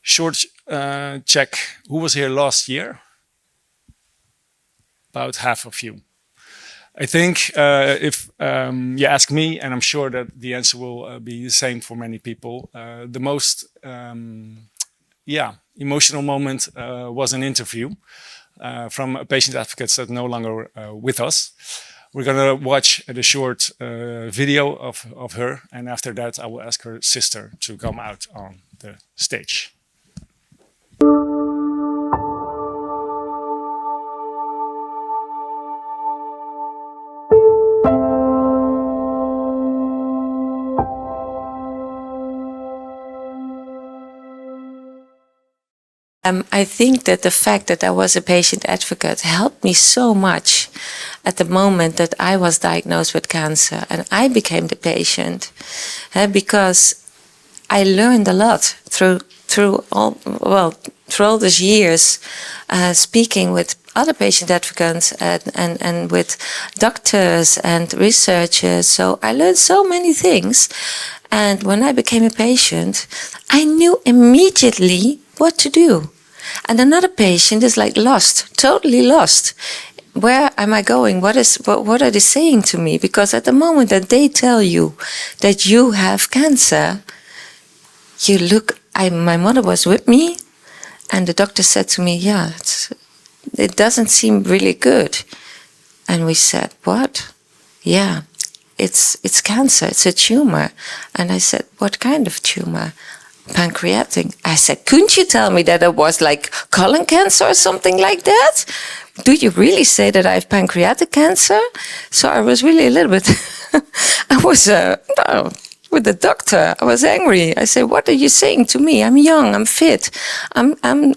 short check. Who was here last year? About half of you. I think if you ask me, and I'm sure that the answer will be the same for many people, the most emotional moment was an interview from a patient advocate that's no longer with us. We're gonna watch the short video of her, and after that I will ask her sister to come out on the stage. I think that the fact that I was a patient advocate helped me so much at the moment that I was diagnosed with cancer and I became the patient, because I learned a lot through all these years speaking with other patient advocates and with doctors and researchers. So I learned so many things. And when I became a patient, I knew immediately what to do. And another patient is like lost, totally lost. Where am I going? What are they saying to me? Because at the moment that they tell you that you have cancer, you look, my mother was with me, and the doctor said to me, yeah, it doesn't seem really good. And we said, what? Yeah, it's cancer, it's a tumor. And I said, what kind of tumor? Pancreatic. I said, couldn't you tell me that it was like colon cancer or something like that? Do you really say that I have pancreatic cancer? So I was really a little bit, I was with the doctor. I was angry. I said, what are you saying to me? I'm young, I'm fit, I'm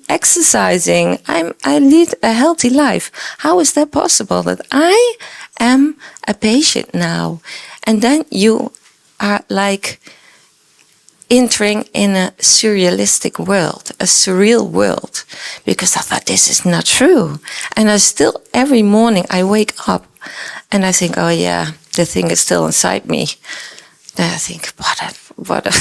exercising, I lead a healthy life. How is that possible that I am a patient now? And then you are like entering in a surrealistic world, a surreal world, because I thought this is not true. And I still, every morning I wake up and I think, oh yeah, the thing is still inside me. Then I think, what a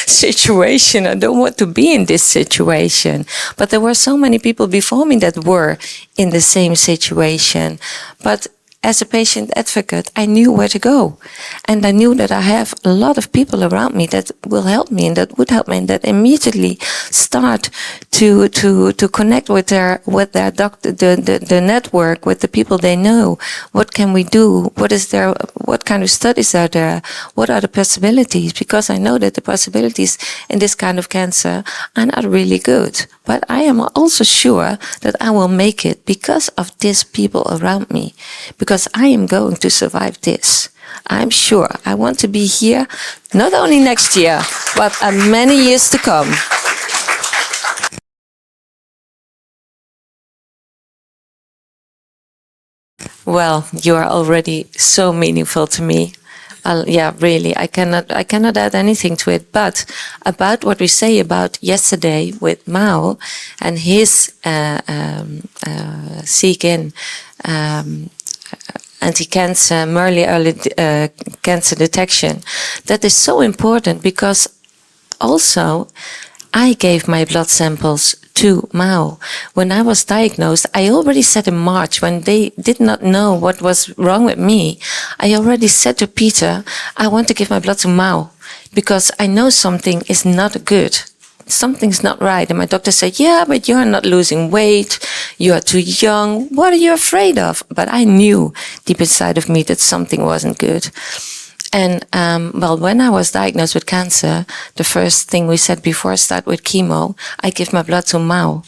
situation. I don't want to be in this situation. But there were so many people before me that were in the same situation. But as a patient advocate, I knew where to go. And I knew that I have a lot of people around me that will help me and that would help me and that immediately start to connect with their doctor, the network, with the people they know. What can we do? What kind of studies are there? What are the possibilities? Because I know that the possibilities in this kind of cancer are not really good. But I am also sure that I will make it because of these people around me. Because I am going to survive this. I'm sure. I want to be here not only next year, but many years to come. Well, you are already so meaningful to me. Yeah, really, I cannot add anything to it. But about what we say about yesterday with Mao and his seek-in anti-cancer, early cancer detection, that is so important because also I gave my blood samples to Mao. When I was diagnosed, I already said in March, when they did not know what was wrong with me, I already said to Peter, I want to give my blood to Mao because I know something is not good. Something's not right. And my doctor said, yeah, but you're not losing weight. You are too young. What are you afraid of? But I knew deep inside of me that something wasn't good. And, well, when I was diagnosed with cancer, the first thing we said before I start with chemo, I give my blood to Mao.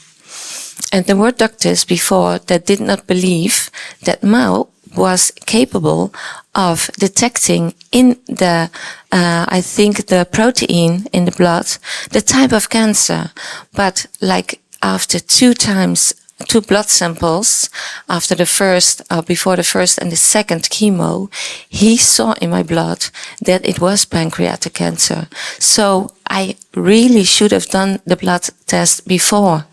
And there were doctors before that did not believe that Mao was capable of detecting in the, I think the protein in the blood, the type of cancer. But like after two blood samples, after the first, before the first and the second chemo, he saw in my blood that it was pancreatic cancer. So I really should have done the blood test before.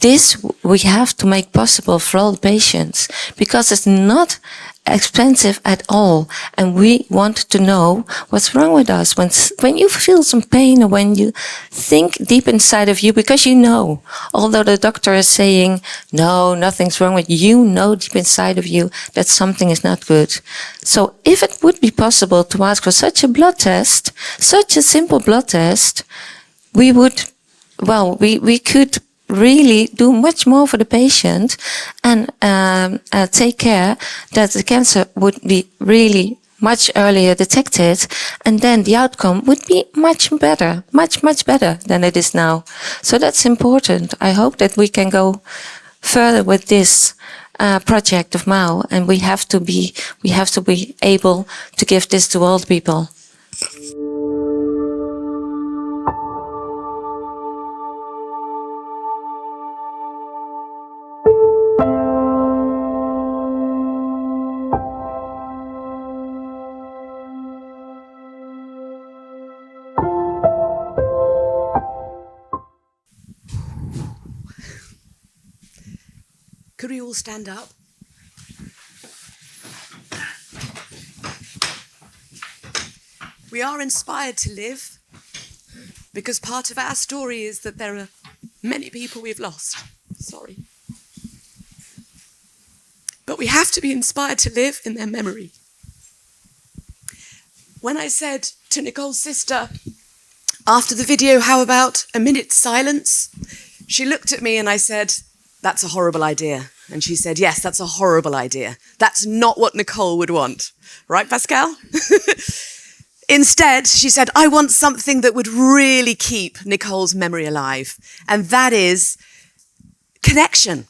This we have to make possible for all patients because it's not expensive at all, and we want to know what's wrong with us. When you feel some pain, or when you think deep inside of you, because you know, although the doctor is saying no, nothing's wrong with you, you know deep inside of you that something is not good. So if it would be possible to ask for such a blood test, such a simple blood test, we could really do much more for the patient, and take care that the cancer would be really much earlier detected, and then the outcome would be much better, much better than it is now. So that's important. I hope that we can go further with this project of MAO, and we have to be able to give this to all people. Could we all stand up? We are inspired to live because part of our story is that there are many people we've lost. Sorry. But we have to be inspired to live in their memory. When I said to Nicole's sister after the video, how about a minute's silence? She looked at me and I said, that's a horrible idea. And she said, yes, that's a horrible idea. That's not what Nicole would want. Right, Pascal? Instead, she said, I want something that would really keep Nicole's memory alive. And that is connection.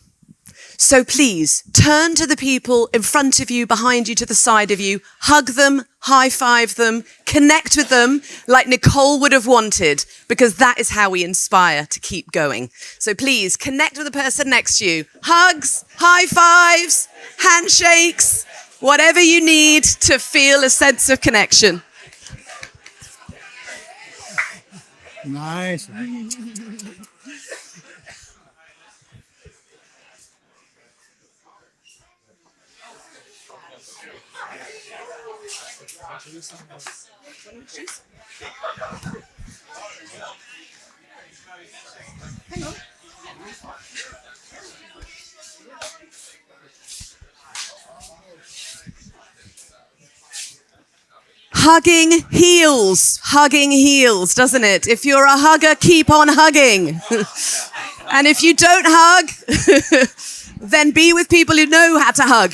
So please, turn to the people in front of you, behind you, to the side of you, hug them, high-five them, connect with them like Nicole would have wanted, because that is how we inspire to keep going. So please, connect with the person next to you. Hugs, high-fives, handshakes, whatever you need to feel a sense of connection. Nice. Hang on. Hugging heals, doesn't it? If you're a hugger, keep on hugging. And if you don't hug, then be with people who know how to hug.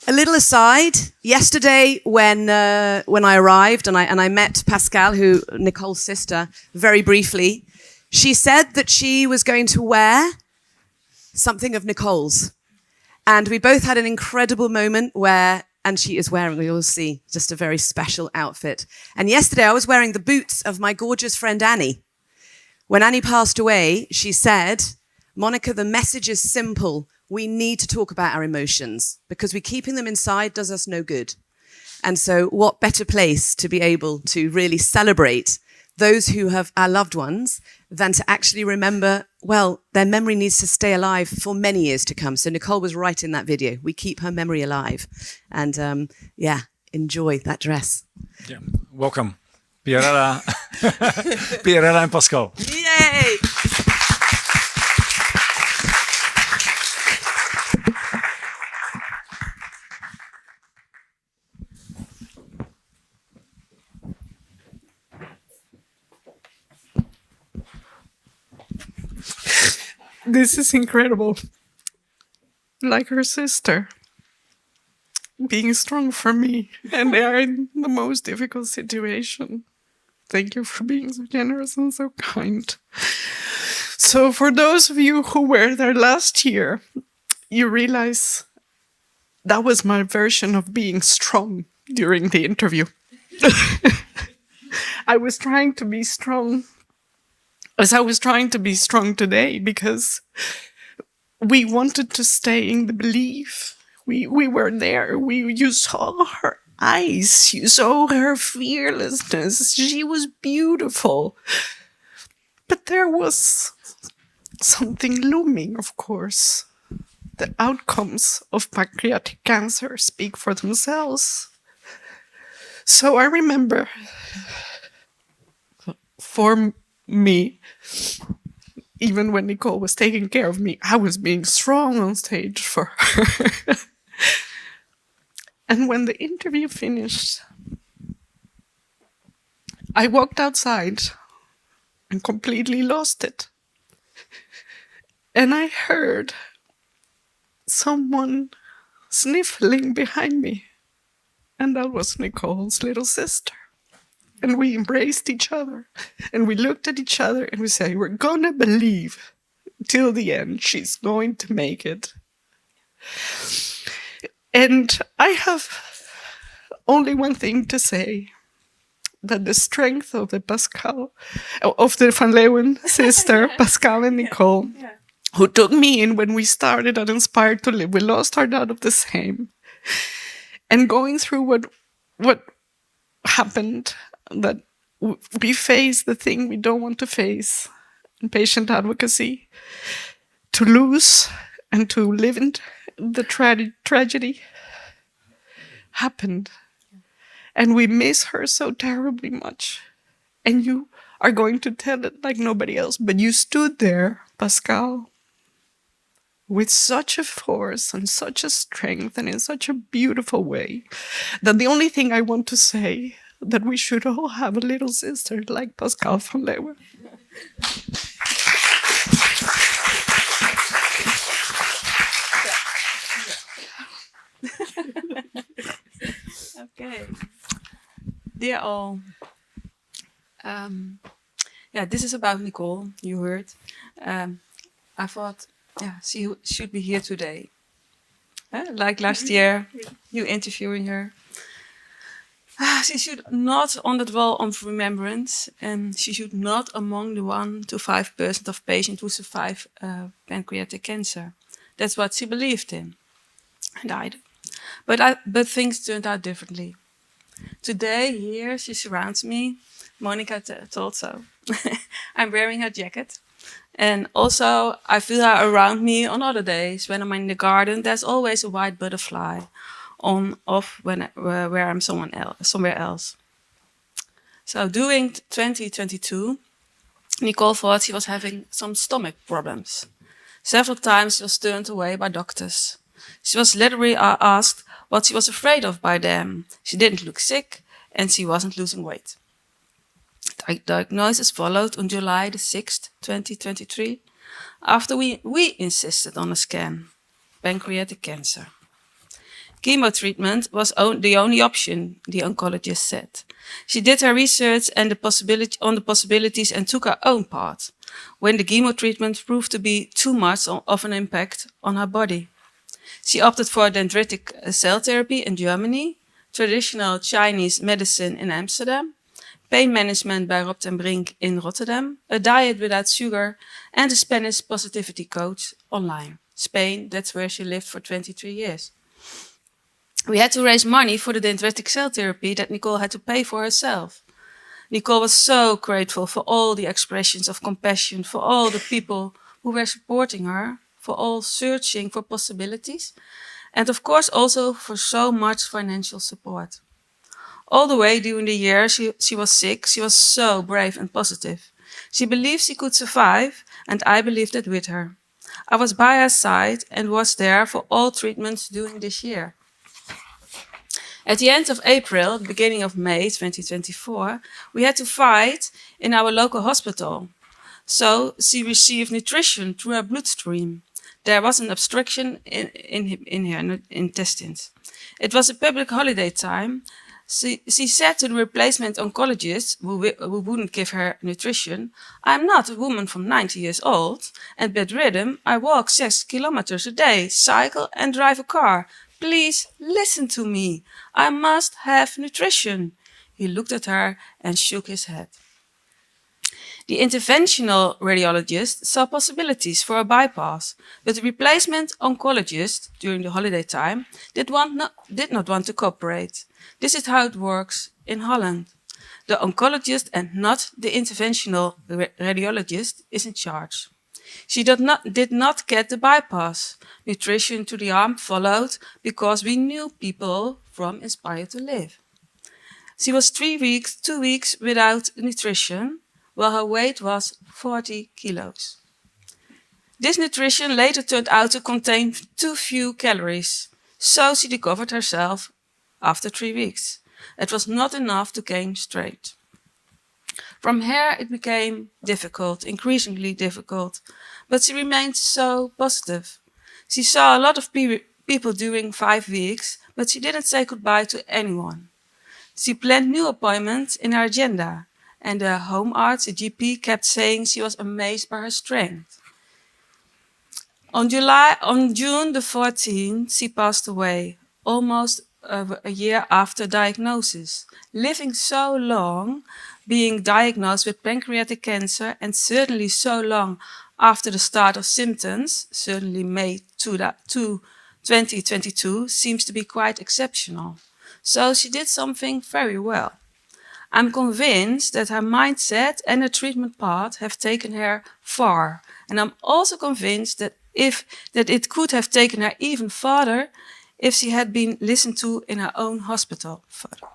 A little aside, yesterday when I arrived and I met Pascal, Nicole's sister, very briefly, she said that she was going to wear something of Nicole's. And we both had an incredible moment and she is wearing, we all see, just a very special outfit. And yesterday I was wearing the boots of my gorgeous friend Annie. When Annie passed away, she said, Monica, the message is simple. We need to talk about our emotions because keeping them inside does us no good. And so what better place to be able to really celebrate those who have our loved ones than to actually remember, well, their memory needs to stay alive for many years to come. So Nicole was right in that video. We keep her memory alive. And enjoy that dress. Yeah, welcome. Pierrella, Pierrella and Pascal. Yay! This is incredible. Like her sister, being strong for me, and they are in the most difficult situation. Thank you for being so generous and so kind. So for those of you who were there last year, you realize that was my version of being strong during the interview. I was trying to be strong as I was trying to be strong today, because we wanted to stay in the belief. We were there. You saw her eyes. You saw her fearlessness. She was beautiful. But there was something looming, of course. The outcomes of pancreatic cancer speak for themselves. So I remember, for me, even when Nicole was taking care of me, I was being strong on stage for her. And when the interview finished, I walked outside and completely lost it. And I heard someone sniffling behind me. And that was Nicole's little sister. And we embraced each other. And we looked at each other and we said, we're gonna believe till the end she's going to make it. And I have only one thing to say, that the strength of the Van Leeuwen sister, Pascal and Nicole, who took me in when we started at Inspired to Live, we lost our doubt of the same. And going through what happened, that we face the thing we don't want to face in patient advocacy, to lose and to live in the tragedy happened. And we miss her so terribly much. And you are going to tell it like nobody else, but you stood there, Pascal, with such a force and such a strength and in such a beautiful way, that the only thing I want to say, that we should all have a little sister like Pascal van Leeuwen. Okay. Dear all, this is about Nicole, you heard. I thought, she should be here today. Like last year, you interviewing her. She should not on that wall of remembrance, and she should not among the 1 to 5% of patients who survive pancreatic cancer. That's what she believed in, and I do. But things turned out differently. Today, here, she surrounds me. Monica told so. I'm wearing her jacket. And also, I feel her around me on other days. When I'm in the garden, there's always a white butterfly on off where I'm somewhere else. So during 2022, Nicole thought she was having some stomach problems. Several times she was turned away by doctors. She was literally asked what she was afraid of by them. She didn't look sick and she wasn't losing weight. Diagnosis followed on July the 6th, 2023, after we insisted on a scan, pancreatic cancer. Chemo treatment was the only option, the oncologist said. She did her research and on the possibilities and took her own part, when the chemo treatment proved to be too much of an impact on her body. She opted for dendritic cell therapy in Germany, traditional Chinese medicine in Amsterdam, pain management by Rob ten Brink in Rotterdam, a diet without sugar, and a Spanish positivity coach online. Spain, that's where she lived for 23 years. We had to raise money for the dendritic cell therapy that Nicole had to pay for herself. Nicole was so grateful for all the expressions of compassion, for all the people who were supporting her, for all searching for possibilities, and of course also for so much financial support. All the way during the year she was sick, she was so brave and positive. She believed she could survive, and I believed it with her. I was by her side and was there for all treatments during this year. At the end of April, the beginning of May 2024, we had to fight in our local hospital. So she received nutrition through her bloodstream. There was an obstruction in her intestines. It was a public holiday time. She said to the replacement oncologist, who wouldn't give her nutrition, "I'm not a woman from 90 years old and bedridden. I walk 6 kilometers a day, cycle and drive a car. Please listen to me. I must have nutrition." He looked at her and shook his head. The interventional radiologist saw possibilities for a bypass, but the replacement oncologist during the holiday time did not want to cooperate. This is how it works in Holland. The oncologist and not the interventional radiologist is in charge. She did not get the bypass. Nutrition to the arm followed because we knew people from Inspire to Live. She was 2 weeks without nutrition, while her weight was 40 kilos. This nutrition later turned out to contain too few calories, so she discovered herself after 3 weeks. It was not enough to gain strength. From here it became difficult, increasingly difficult, but she remained so positive. She saw a lot of people during 5 weeks, but she didn't say goodbye to anyone. She planned new appointments in her agenda, and the home arts, the GP, kept saying she was amazed by her strength. On June the 14th, she passed away, almost a year after diagnosis. Living so long, being diagnosed with pancreatic cancer, and certainly so long after the start of symptoms, certainly May 2022, seems to be quite exceptional. So she did something very well. I'm convinced that her mindset and her treatment path have taken her far. And I'm also convinced that it could have taken her even farther if she had been listened to in her own hospital further.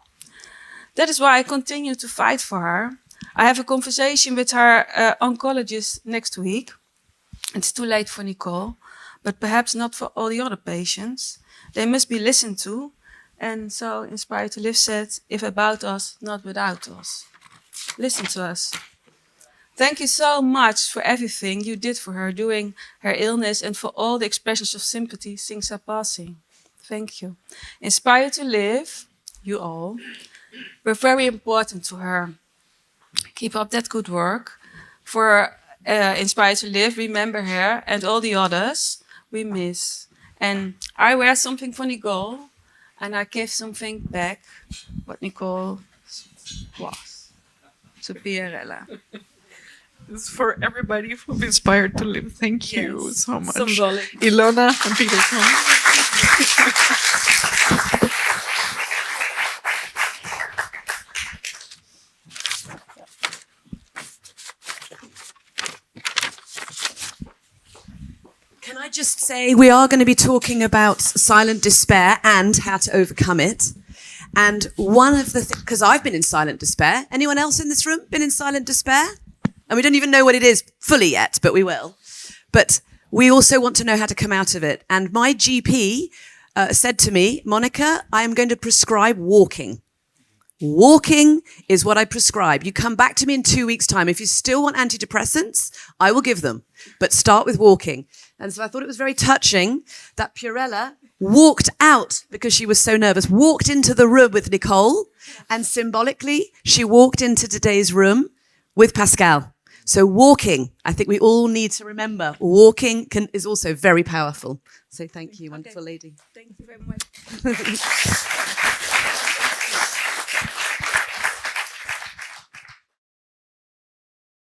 That is why I continue to fight for her. I have a conversation with her oncologist next week. It's too late for Nicole, but perhaps not for all the other patients. They must be listened to. And so Inspire to Live said, if about us, not without us. Listen to us. Thank you so much for everything you did for her during her illness and for all the expressions of sympathy since her passing. Thank you. Inspire to Live, you all, were very important to her. Keep up that good work. For Inspire to Live, remember her and all the others we miss. And I wear something for Nicole, and I give something back what Nicole was to Pierrella. It's for everybody from Inspired to Live. Thank you so much. Symbolic. Ilona and Peter. Can I just say we are going to be talking about silent despair and how to overcome it. And one of the things, because I've been in silent despair. Anyone else in this room been in silent despair? And we don't even know what it is fully yet, but we will. But we also want to know how to come out of it. And my GP said to me, Monica, I am going to prescribe walking. Walking is what I prescribe. You come back to me in 2 weeks' time. If you still want antidepressants, I will give them. But start with walking. And so I thought it was very touching that Pierrella walked out because she was so nervous, walked into the room with Nicole, and symbolically, she walked into today's room with Pascal. So walking, I think we all need to remember, walking is also very powerful. So thank you, wonderful lady. Thank you very much.